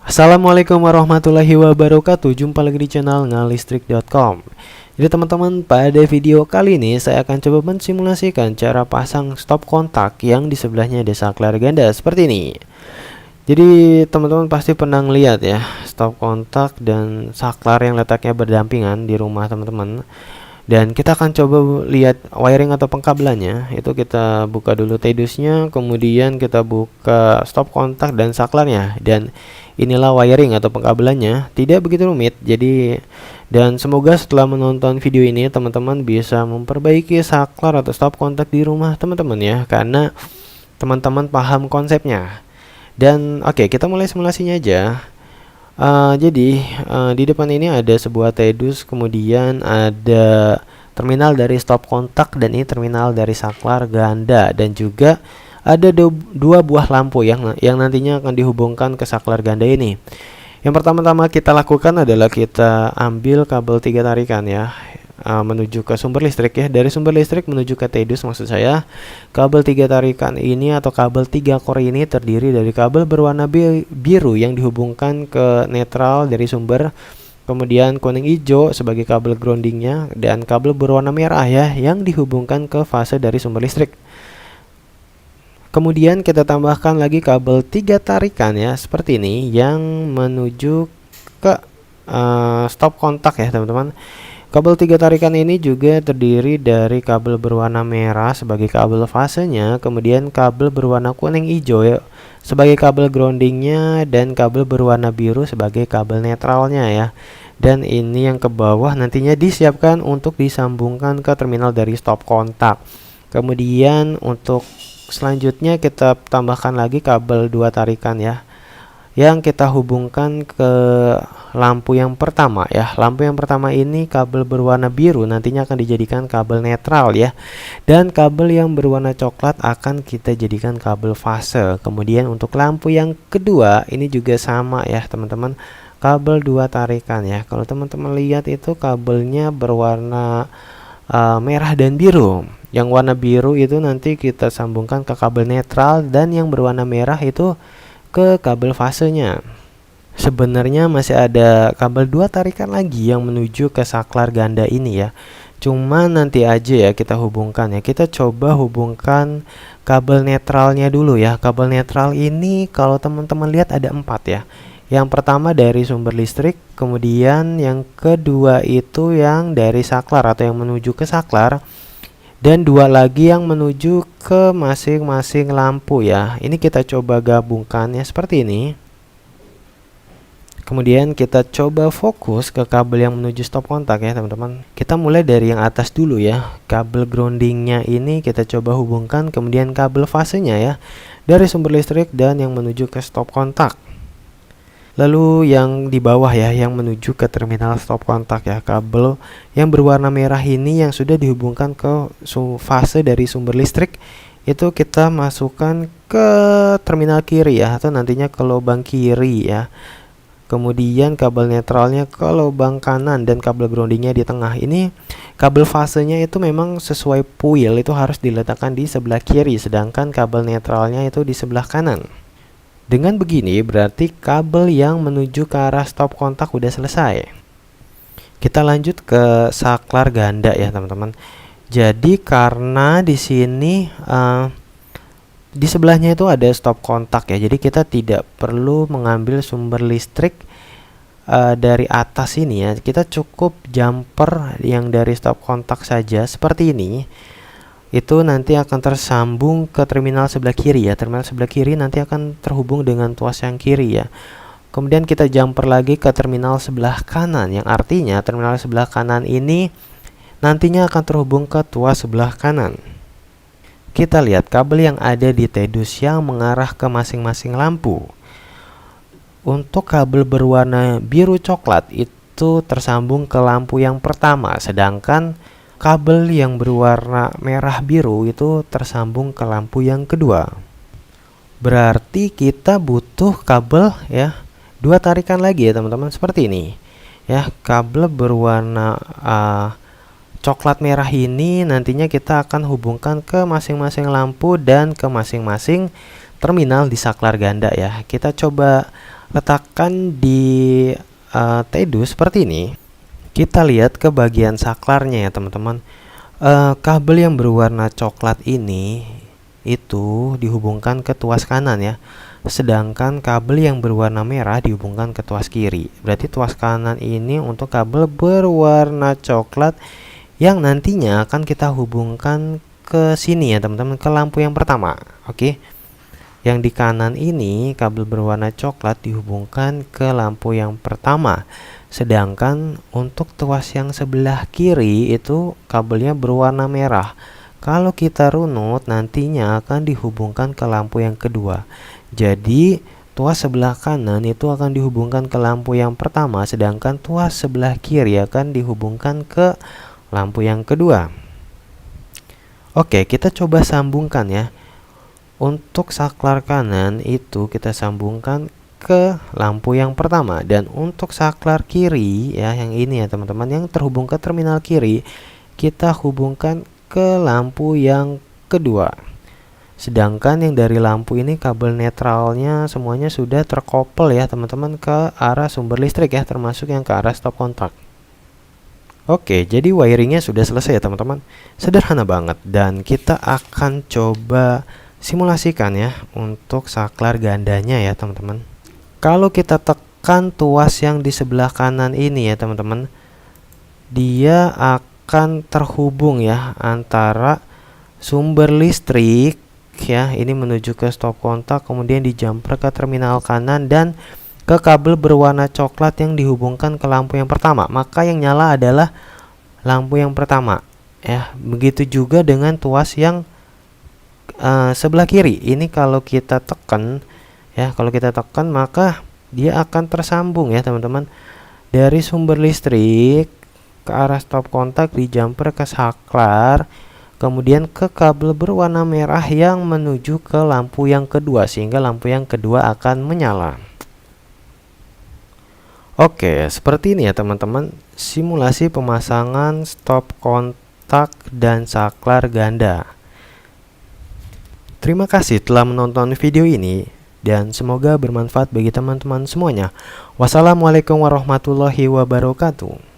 Assalamualaikum warahmatullahi wabarakatuh. Jumpa lagi di channel ngalistrik.com. Jadi teman-teman, pada video kali ini saya akan coba mensimulasikan cara pasang stop kontak yang di sebelahnya ada saklar ganda seperti ini. Jadi teman-teman pasti pernah lihat ya, stop kontak dan saklar yang letaknya berdampingan di rumah teman-teman. Dan kita akan coba lihat wiring atau pengkabelannya. Itu kita buka dulu TEDUS-nya, kemudian kita buka stop kontak dan saklarnya. Dan inilah wiring atau pengkabelannya, tidak begitu rumit. Jadi dan semoga setelah menonton video ini teman-teman bisa memperbaiki saklar atau stop kontak di rumah teman-teman ya, karena teman-teman paham konsepnya. Dan oke, kita mulai simulasinya aja. Di depan ini ada sebuah TEDUS, kemudian ada terminal dari stop kontak, dan ini terminal dari saklar ganda, dan juga ada dua buah lampu yang nantinya akan dihubungkan ke saklar ganda ini. Yang pertama-tama kita lakukan adalah kita ambil kabel 3 tarikan ya, menuju ke sumber listrik ya. Dari sumber listrik menuju ke TEDUS maksud saya. Kabel 3 tarikan ini atau kabel 3 core ini terdiri dari kabel berwarna biru yang dihubungkan ke netral dari sumber, kemudian kuning hijau sebagai kabel groundingnya, dan kabel berwarna merah ya yang dihubungkan ke fase dari sumber listrik. Kemudian kita tambahkan lagi kabel 3 tarikan ya seperti ini yang menuju ke stop kontak ya teman-teman. Kabel 3 tarikan ini juga terdiri dari kabel berwarna merah sebagai kabel fasenya, kemudian kabel berwarna kuning hijau ya sebagai kabel groundingnya, dan kabel berwarna biru sebagai kabel netralnya ya. Dan ini yang ke bawah nantinya disiapkan untuk disambungkan ke terminal dari stop kontak. Kemudian untuk selanjutnya kita tambahkan lagi kabel 2 tarikan ya, yang kita hubungkan ke lampu yang pertama ya. Lampu yang pertama ini kabel berwarna biru nantinya akan dijadikan kabel netral ya, dan kabel yang berwarna coklat akan kita jadikan kabel fase. Kemudian untuk lampu yang kedua ini juga sama ya teman-teman, kabel 2 tarikan ya. Kalau teman-teman lihat itu kabelnya berwarna merah dan biru. Yang warna biru itu nanti kita sambungkan ke kabel netral, dan yang berwarna merah itu ke kabel fasenya. Sebenarnya masih ada kabel 2 tarikan lagi yang menuju ke saklar ganda ini ya. Cuma nanti aja ya kita hubungkan ya. Kita coba hubungkan kabel netralnya dulu ya. Kabel netral ini kalau teman-teman lihat ada 4 ya. Yang pertama dari sumber listrik, kemudian yang kedua itu yang dari saklar atau yang menuju ke saklar, dan 2 lagi yang menuju ke masing-masing lampu ya. Ini kita coba gabungkan ya seperti ini. Kemudian kita coba fokus ke kabel yang menuju stop kontak ya teman-teman. Kita mulai dari yang atas dulu ya. Kabel groundingnya ini kita coba hubungkan, kemudian kabel fasenya ya dari sumber listrik dan yang menuju ke stop kontak. Lalu yang di bawah ya, yang menuju ke terminal stop kontak ya, kabel yang berwarna merah ini yang sudah dihubungkan ke fase dari sumber listrik, itu kita masukkan ke terminal kiri ya, atau nantinya ke lubang kiri ya. Kemudian kabel netralnya ke lubang kanan, dan kabel groundingnya di tengah. Ini kabel fasenya itu memang sesuai puil, itu harus diletakkan di sebelah kiri, sedangkan kabel netralnya itu di sebelah kanan. Dengan begini berarti kabel yang menuju ke arah stop kontak udah selesai. Kita lanjut ke saklar ganda ya teman-teman. Jadi karena di sini di sebelahnya itu ada stop kontak ya, jadi kita tidak perlu mengambil sumber listrik dari atas ini ya. Kita cukup jumper yang dari stop kontak saja seperti ini. Itu nanti akan tersambung ke terminal sebelah kiri ya. Terminal sebelah kiri nanti akan terhubung dengan tuas yang kiri ya. Kemudian kita jumper lagi ke terminal sebelah kanan, yang artinya terminal sebelah kanan ini nantinya akan terhubung ke tuas sebelah kanan. Kita lihat kabel yang ada di TEDUS yang mengarah ke masing-masing lampu. Untuk kabel berwarna biru coklat itu tersambung ke lampu yang pertama, sedangkan kabel yang berwarna merah biru itu tersambung ke lampu yang kedua. Berarti kita butuh kabel ya 2 tarikan lagi ya teman-teman, seperti ini ya. Kabel berwarna coklat merah ini nantinya kita akan hubungkan ke masing-masing lampu dan ke masing-masing terminal di saklar ganda ya. Kita coba letakkan di TEDU seperti ini. Kita lihat ke bagian saklarnya ya teman-teman. Kabel yang berwarna coklat ini itu dihubungkan ke tuas kanan ya, sedangkan kabel yang berwarna merah dihubungkan ke tuas kiri. Berarti tuas kanan ini untuk kabel berwarna coklat yang nantinya akan kita hubungkan ke sini ya teman-teman, ke lampu yang pertama. Oke, yang di kanan ini kabel berwarna coklat dihubungkan ke lampu yang pertama, sedangkan untuk tuas yang sebelah kiri itu kabelnya berwarna merah. Kalau kita runut nantinya akan dihubungkan ke lampu yang kedua. Jadi tuas sebelah kanan itu akan dihubungkan ke lampu yang pertama, sedangkan tuas sebelah kiri akan dihubungkan ke lampu yang kedua. Oke, kita coba sambungkan ya. Untuk saklar kanan itu kita sambungkan ke lampu yang pertama, dan untuk saklar kiri ya, yang ini ya teman-teman, yang terhubung ke terminal kiri, kita hubungkan ke lampu yang kedua. Sedangkan yang dari lampu ini kabel netralnya semuanya sudah terkopel ya teman-teman ke arah sumber listrik ya, termasuk yang ke arah stop kontak. Oke, jadi wiringnya sudah selesai ya teman-teman. Sederhana banget, dan kita akan coba simulasikan ya untuk saklar gandanya ya teman-teman. Kalau kita tekan tuas yang di sebelah kanan ini ya teman-teman, dia akan terhubung ya antara sumber listrik ya, ini menuju ke stop kontak, kemudian dijumper ke terminal kanan dan ke kabel berwarna coklat yang dihubungkan ke lampu yang pertama. Maka yang nyala adalah lampu yang pertama ya. Begitu juga dengan tuas yang sebelah kiri. Ini kalau kita tekan ya, kalau kita tekan maka dia akan tersambung ya teman-teman, dari sumber listrik ke arah stop kontak, dijumper ke saklar, kemudian ke kabel berwarna merah yang menuju ke lampu yang kedua, sehingga lampu yang kedua akan menyala. Oke, seperti ini ya teman-teman simulasi pemasangan stop kontak dan saklar ganda. Terima kasih telah menonton video ini dan semoga bermanfaat bagi teman-teman semuanya. Wassalamualaikum warahmatullahi wabarakatuh.